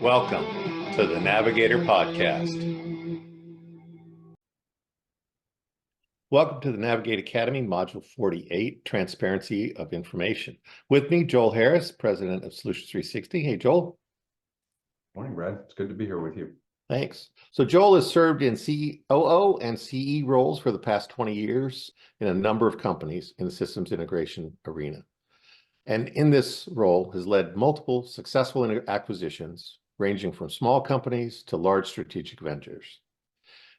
Welcome to the Navigator podcast. Welcome to the Navigate Academy, Module 48, Transparency of Information. With me, Joel Harris, President of Solutions360. Hey, Joel. Morning, Brad. It's good to be here with you. Thanks. So Joel has served in COO and CE roles for the past 20 years in a number of companies in the systems integration arena. And in this role has led multiple successful acquisitions, ranging from small companies to large strategic ventures.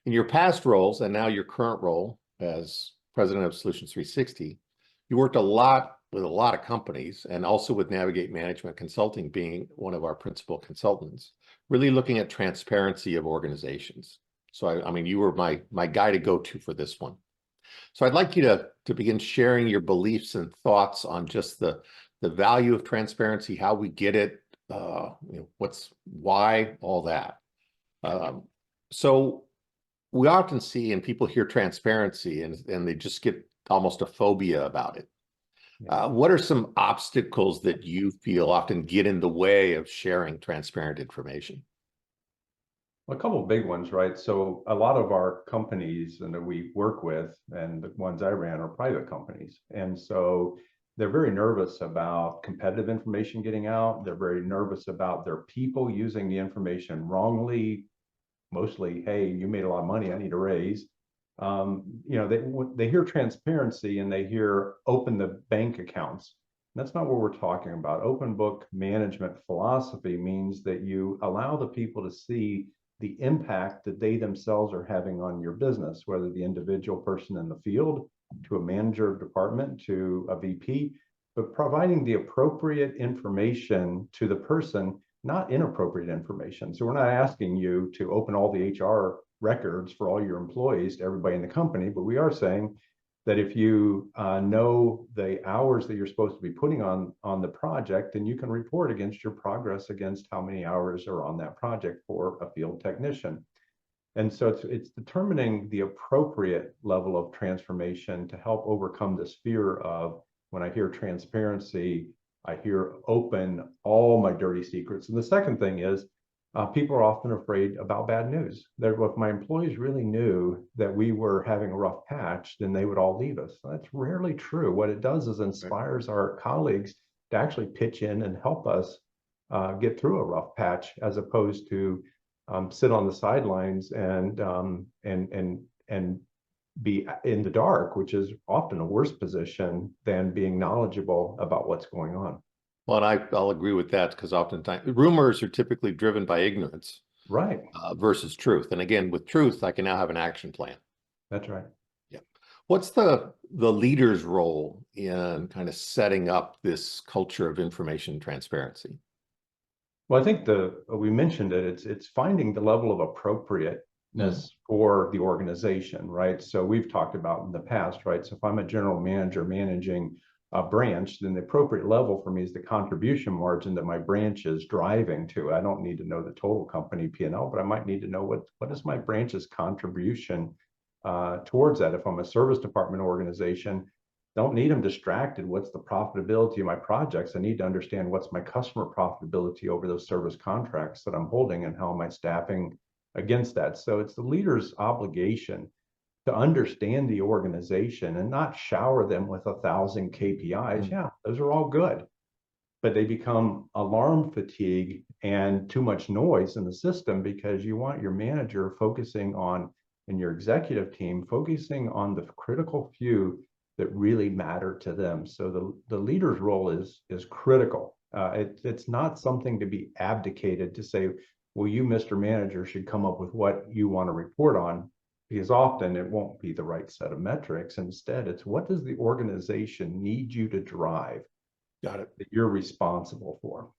In your past roles, and now your current role as President of Solutions360, you worked a lot with a lot of companies and also with Navigate Management Consulting being one of our principal consultants, really looking at transparency of organizations. So I mean, you were my guy to go to for this one. So I'd like you to begin sharing your beliefs and thoughts on just the value of transparency, how we get it, why, all that. So we often see, and people hear transparency and they just get almost a phobia about it. What are some obstacles that you feel often get in the way of sharing transparent information? A couple of big ones, right? So a lot of our companies that we work with, and the ones I ran, are private companies. And so they're very nervous about competitive information getting out. They're very nervous about their people using the information wrongly. Mostly, hey, you made a lot of money, I need a raise. They hear transparency and they hear open the bank accounts. That's not what we're talking about. Open book management philosophy means that you allow the people to see the impact that they themselves are having on your business, whether the individual person in the field, to a manager of department, to a VP, but providing the appropriate information to the person, not inappropriate information. So we're not asking you to open all the HR records for all your employees to everybody in the company, but we are saying that if you know the hours that you're supposed to be putting on the project, then you can report against your progress against how many hours are on that project for a field technician. And so it's determining the appropriate level of transformation to help overcome this fear of, when I hear transparency, I hear open all my dirty secrets. And the second thing is, people are often afraid about bad news. That if my employees really knew that we were having a rough patch, then they would all leave us. That's rarely true. What it does is inspires our colleagues to actually pitch in and help us get through a rough patch, as opposed to sit on the sidelines and be in the dark, which is often a worse position than being knowledgeable about what's going on. Well, and I'll agree with that, because oftentimes rumors are typically driven by ignorance, right? Versus truth. And again, with truth, I can now have an action plan. That's right. Yeah. What's the leader's role in kind of setting up this culture of information transparency? Well, I think we mentioned it. It's finding the level of appropriateness for the organization, right? So we've talked about in the past, right? So if I'm a general manager managing a branch, then the appropriate level for me is the contribution margin that my branch is driving to. I don't need to know the total company P&L, but I might need to know what is my branch's contribution towards that. If I'm a service department organization, don't need them distracted. What's the profitability of my projects? I need to understand what's my customer profitability over those service contracts that I'm holding, and how am I staffing against that? So it's the leader's obligation to understand the organization and not shower them with 1,000 KPIs. Yeah, those are all good, but they become alarm fatigue and too much noise in the system, because you want your manager focusing on, and your executive team focusing on, the critical few that really matter to them. So the leader's role is critical. It's not something to be abdicated to say, well, you, Mr. Manager, should come up with what you want to report on, because often it won't be the right set of metrics. Instead, it's, what does the organization need you to drive? Got it. That you're responsible for.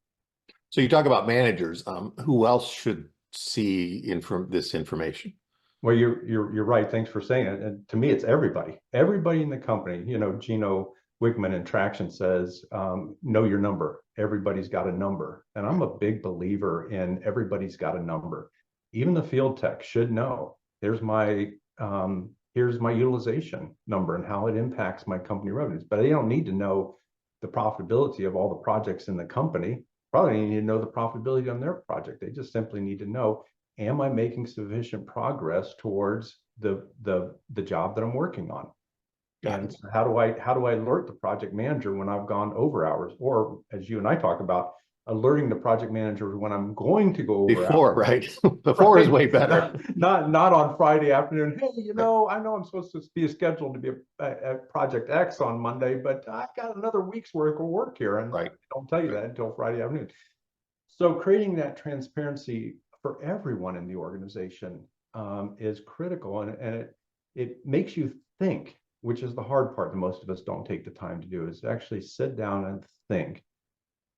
So you talk about managers. Who else should see this information? Well, you're right. Thanks for saying it. And to me, it's everybody in the company. Gino Wickman in Traction says, know your number. Everybody's got a number. And I'm a big believer in everybody's got a number. Even the field tech should know, here's my utilization number and how it impacts my company revenues. But they don't need to know the profitability of all the projects in the company. probably need to know the profitability on their project. They just simply need to know, am I making sufficient progress towards the job that I'm working on? And so how do I alert the project manager when I've gone over hours? Or as you and I talk about, alerting the project manager when I'm going to go over Before, hours. right? Before is way better. Not on Friday afternoon. Hey, I know I'm supposed to be scheduled to be at Project X on Monday, but I've got another week's worth of work here, and I don't tell you that until Friday afternoon. So creating that transparency for everyone in the organization is critical, and it makes you think, which is the hard part that most of us don't take the time to do, is to actually sit down and think.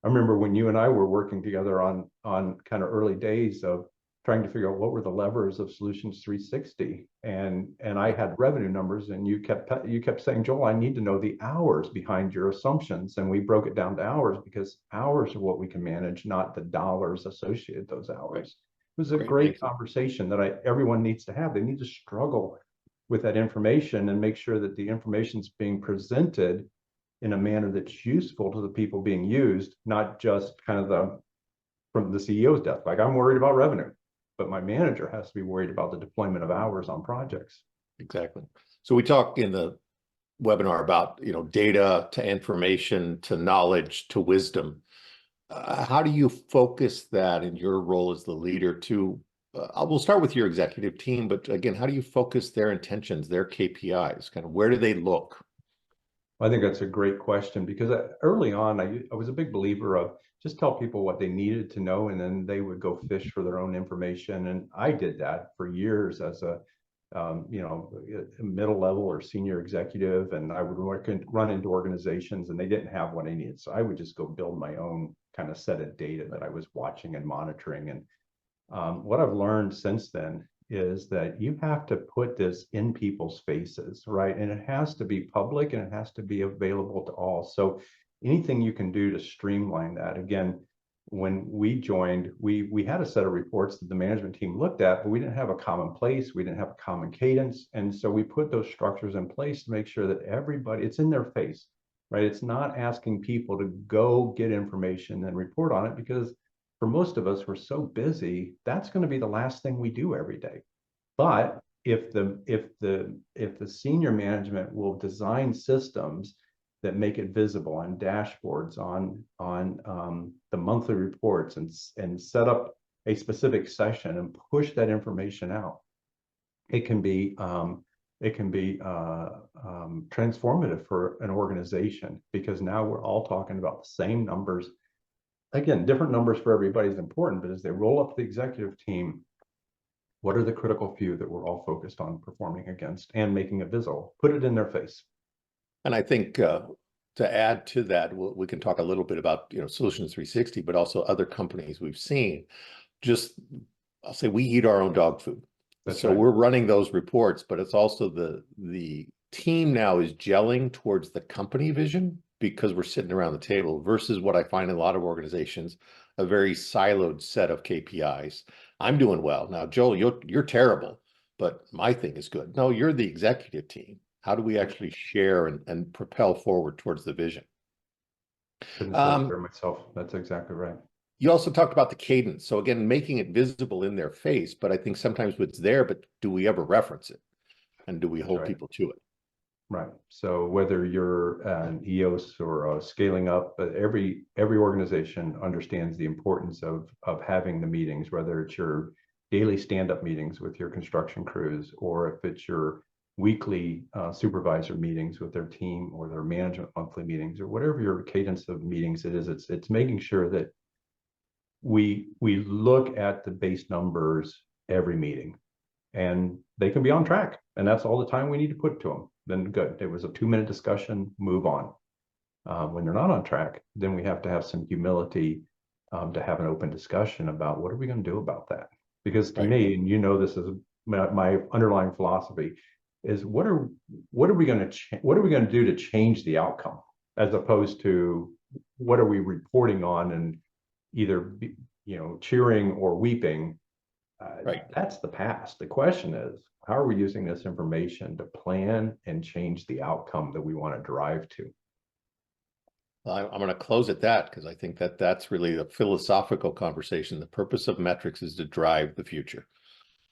I remember when you and I were working together on kind of early days of trying to figure out what were the levers of Solutions 360, and I had revenue numbers, and you kept saying, Joel, I need to know the hours behind your assumptions, and we broke it down to hours, because hours are what we can manage, not the dollars associated with those hours. It was a great conversation that everyone needs to have. They need to struggle with that information and make sure that the information is being presented in a manner that's useful to the people being used, not just kind of from the CEO's desk. Like, I'm worried about revenue, but my manager has to be worried about the deployment of hours on projects. Exactly. So we talked in the webinar about, data to information to knowledge to wisdom. How do you focus that in your role as the leader to, we'll start with your executive team, but again, how do you focus their intentions, their KPIs? Kind of where do they look? I think that's a great question, because early on, I was a big believer of just tell people what they needed to know, and then they would go fish for their own information. And I did that for years as a middle level or senior executive, and I would run into organizations and they didn't have what I needed. So I would just go build my own kind of set of data that I was watching and monitoring. And what I've learned since then is that you have to put this in people's faces, right? And it has to be public, and it has to be available to all. So anything you can do to streamline that. Again, when we joined, we had a set of reports that the management team looked at, but we didn't have a common place. We didn't have a common cadence. And so we put those structures in place to make sure that everybody, it's in their face, right? It's not asking people to go get information and report on it, because for most of us, we're so busy, that's going to be the last thing we do every day. But if the senior management will design systems that make it visible on dashboards, on the monthly reports, and set up a specific session and push that information out, it can be transformative for an organization, because now we're all talking about the same numbers. Again, different numbers for everybody is important, but as they roll up the executive team, what are the critical few that we're all focused on performing against and making it visible? Put it in their face. And I think to add to that, we can talk a little bit about Solutions 360, but also other companies we've seen. I'll say we eat our own dog food. So we're running those reports, but it's also the team now is gelling towards the company vision, because we're sitting around the table, versus what I find in a lot of organizations, a very siloed set of KPIs. I'm doing well. Now, Joel, you're terrible, but my thing is good. No, you're the executive team. How do we actually share and propel forward towards the vision? Couldn't say it better myself. That's exactly right. You also talked about the cadence. So again, making it visible in their face, but I think sometimes it's there, but do we ever reference it? And do we hold people to it? Right. So whether you're an EOS or scaling up, every organization understands the importance of having the meetings, whether it's your daily stand-up meetings with your construction crews, or if it's your weekly supervisor meetings with their team, or their management monthly meetings, or whatever your cadence of meetings it is. It's making sure that we look at the base numbers every meeting, and they can be on track, and that's all the time we need to put to them. Then good. It was a 2-minute discussion, move on. When they're not on track, then we have to have some humility to have an open discussion about what are we going to do about that. Because to me, and this is my underlying philosophy, is what are we going to do to change the outcome, as opposed to what are we reporting on and either cheering or weeping. That's the past. The question is, how are we using this information to plan and change the outcome that we want to drive to? I'm going to close at that because I think that that's really the philosophical conversation. The purpose of metrics is to drive the future.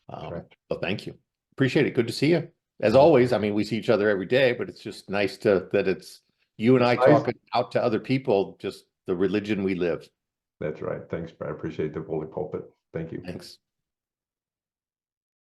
Right. So thank you. Appreciate it. Good to see you. As always, I mean, we see each other every day, but it's just nice that it's you and I talking out to other people, just the religion we live. That's right. Thanks, Brad. I appreciate the bully pulpit. Thank you. Thanks.